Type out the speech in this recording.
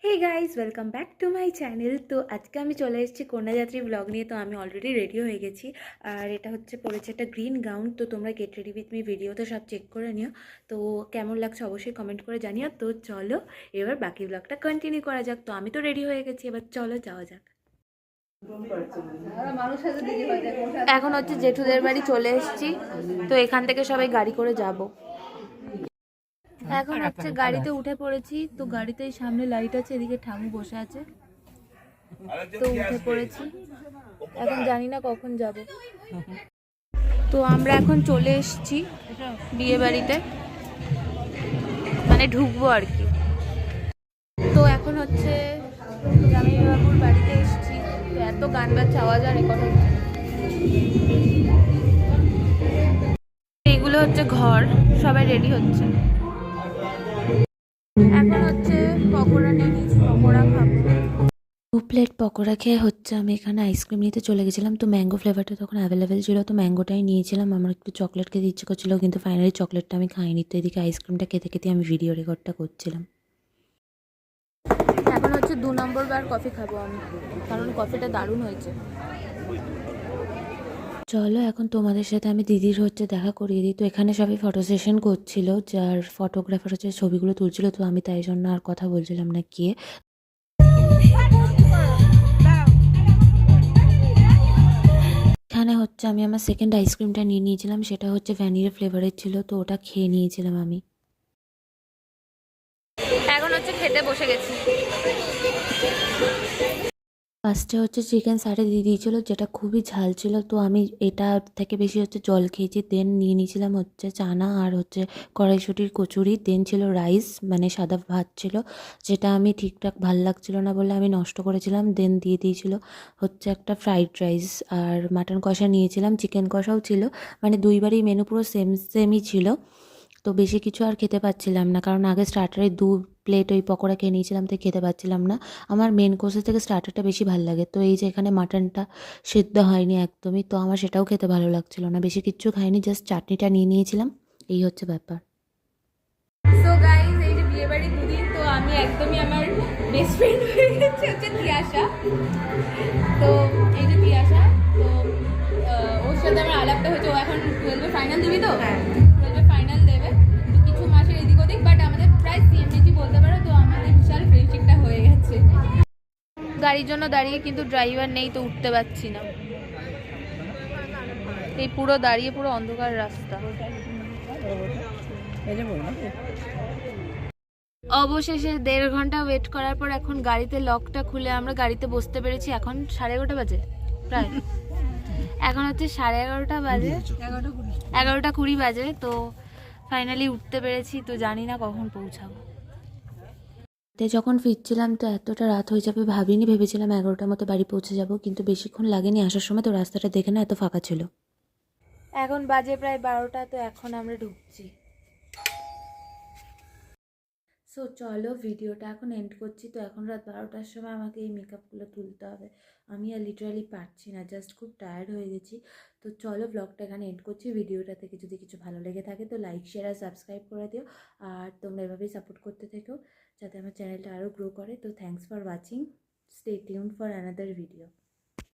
Hey guys welcome back to my channel. তো আজকে আমি চলে এসেছি কন্যাযাত্রী ব্লগ নিয়ে। তো আমি অলরেডি রেডি হয়ে গেছি, আর এটা হচ্ছে পরেছে একটা গ্রিন গাউন। তো তোমরা গেট রেডি উইথ মি ভিডিওতে সব চেক করে নিও। তো কেমন লাগছে অবশ্যই কমেন্ট করে জানিও। তো চলো এবার বাকি ব্লগটা কন্টিনিউ করা যাক। তো আমি তো রেডি হয়ে গেছি, এবার চলো যাওয়া যাক। এখন হচ্ছে জেঠুদের বাড়ি চলে এসেছি। তো এখান থেকে সবাই গাড়ি করে যাব। এখন হচ্ছে গাড়িতে উঠে পড়েছি। তো গাড়িতে সামনে লাইট আছে, এদিকে ঠামু বসে আছে। তো উঠে পড়েছি, এখন জানি না কখন যাব। তো আমরা এখন চলে এসেছি বিয়ে বাড়িতে, মানে ঢুকবো আর কি। তো এখন হচ্ছে জামাইবাবুর বাড়িতে এসেছি। তো এত গান বাজছে, আওয়াজ আর রেকর্ড হচ্ছে। এইগুলো হচ্ছে ঘর, সবাই রেডি হচ্ছে। এখন হচ্ছে পকোড়া নিয়ে নিয়েছি, পকোড়া খাবো। 2 প্লেট পকোড়া খেয়ে হচ্ছে আমি এখানে আইসক্রিম নিতে চলে গেছিলাম। তো ম্যাঙ্গো ফ্লেভারটা তখন অ্যাভেলেবেল ছিল, তো ম্যাঙ্গোটাই নিয়েছিলাম। আমার একটু চকলেট খেতে ইচ্ছে করছিলো, কিন্তু ফাইনালি চকলেটটা আমি খাইনি। তো এদিকে আইসক্রিমটা খেতে খেতে আমি ভিডিও রেকর্ডটা করছিলাম। এখন হচ্ছে 2 নম্বর বার কফি খাবো আমি, কারণ কফিটা দারুণ হয়েছে। চলো এখন তোমাদের সাথে আমি দিদির হচ্ছে দেখা করিয়ে দিই। তো এখানে সবাই ফটো সেশন করছিল, যার ফটোগ্রাফার হচ্ছে ছবিগুলো তুলছিল। তো আমি তাই জন্য আর কথা বলছিলাম না গিয়ে। এখানে হচ্ছে আমি আমার সেকেন্ড আইসক্রিমটা নিয়ে নিয়েছিলাম, সেটা হচ্ছে ভ্যানিলা ফ্লেভারের ছিল। তো ওটা খেয়ে নিয়েছিলাম আমি। এখন হচ্ছে খেতে বসে গেছি। ফার্স্টে হচ্ছে চিকেন সারে দিয়ে দিয়েছিল, যেটা খুবই ঝাল ছিল। তো আমি এটা থেকে বেশি হচ্ছে জল খেয়েছি। দেন নিয়ে নিয়েছিলাম হচ্ছে চানা আর হচ্ছে কড়াইশুঁটির কচুরি। দেন ছিল রাইস, মানে সাদা ভাত ছিল, যেটা আমি ঠিকঠাক ভাল লাগছিল না বলে আমি নষ্ট করেছিলাম। দেন দিয়ে দিয়েছিল হচ্ছে একটা ফ্রাইড রাইস, আর মাটন কষা নিয়েছিলাম, চিকেন কষাও ছিল। মানে দুইবারই মেনু পুরো সেমই ছিল। তো বেশি কিছু আর খেতে পাচ্ছিলাম না, কারণ আগে স্টার্টারে 2 প্লেট ওই পকোড়া খেয়ে নিয়েছিলাম, তাই খেতে পাচ্ছিলাম না। আমার মেন কোর্সের থেকে স্টার্টারটা বেশি ভালো লাগে। তো এই যে এখানে মাটনটা সিদ্ধ হয়নি একদমই, তো আমার সেটাও খেতে ভালো লাগছিল না। বেশি কিচ্ছু খাইনি, জাস্ট চাটনিটা নিয়ে নিয়েছিলাম। এই হচ্ছে ব্যাপার। সো গাইস, এই যে বিয়ে বাড়ি দুদিন, তো আমি একদমই আমার বেস্ট ফ্রেন্ড হয়ে গেছে হচ্ছে তিয়াশা। তো এই যে তিয়াশা, তো ওর সাথে আমার আলাপটা হয়েছে। ও এখন 12 ফাইনাল দিবি, তো 12 ফাইনাল দেবে। তো কিছু মাসের এদিক ওদিক, বাট আমাদের প্রায় সিএমডিজি বলতে পারো। তো আমাদের বিশাল ফ্রেন্ডশিপটা হয়ে গেছে। গাড়ির জন্য দাঁড়িয়ে, কিন্তু ড্রাইভার নেই, তো উঠতে পারছি না। এই পুরো দাঁড়িয়ে, পুরো অন্ধকার রাস্তা। অবশেষে 1.5 ঘন্টা ওয়েট করার পর এখন গাড়িতে লকটা খুলে আমরা গাড়িতে বসতে পেরেছি। এখন 11:30 বাজে প্রায়। এখন হচ্ছে 11:30 বাজে, 11:20 বাজে। তো ফাইনালি উঠতে পেরেছি। তো জানি না কখন পৌঁছাবো। যখন ফিরছিলাম তো এতটা রাত হয়ে যাবে ভাবিনি, ভেবেছিলাম 11টার মতো বাড়ি পৌঁছে যাব, কিন্তু বেশিক্ষণ লাগেনি আসার সময়। তো রাস্তাটা দেখে না এত ফাঁকা ছিল। এখন বাজে প্রায় 12টা, তো এখন আমরা ঢুকছি। সো চলো ভিডিওটা এখন এন্ড করছি। তো এখন রাত 12টার সময় আমাকে এই মেকআপগুলো তুলতে হবে। আমি আর লিটারালি পারছি না, জাস্ট খুব টায়ার্ড হয়ে গেছি। তো চলো ব্লগটা এখানে এন্ড করছি। ভিডিওটা থেকে যদি কিছু ভালো লেগে থাকে তো লাইক, শেয়ার আর সাবস্ক্রাইব করে দিও। আর তোমরা এভাবেই সাপোর্ট করতে থেকো, যাতে আমার চ্যানেলটা আরও গ্রো করে। তো thanks for watching, stay tuned for another video.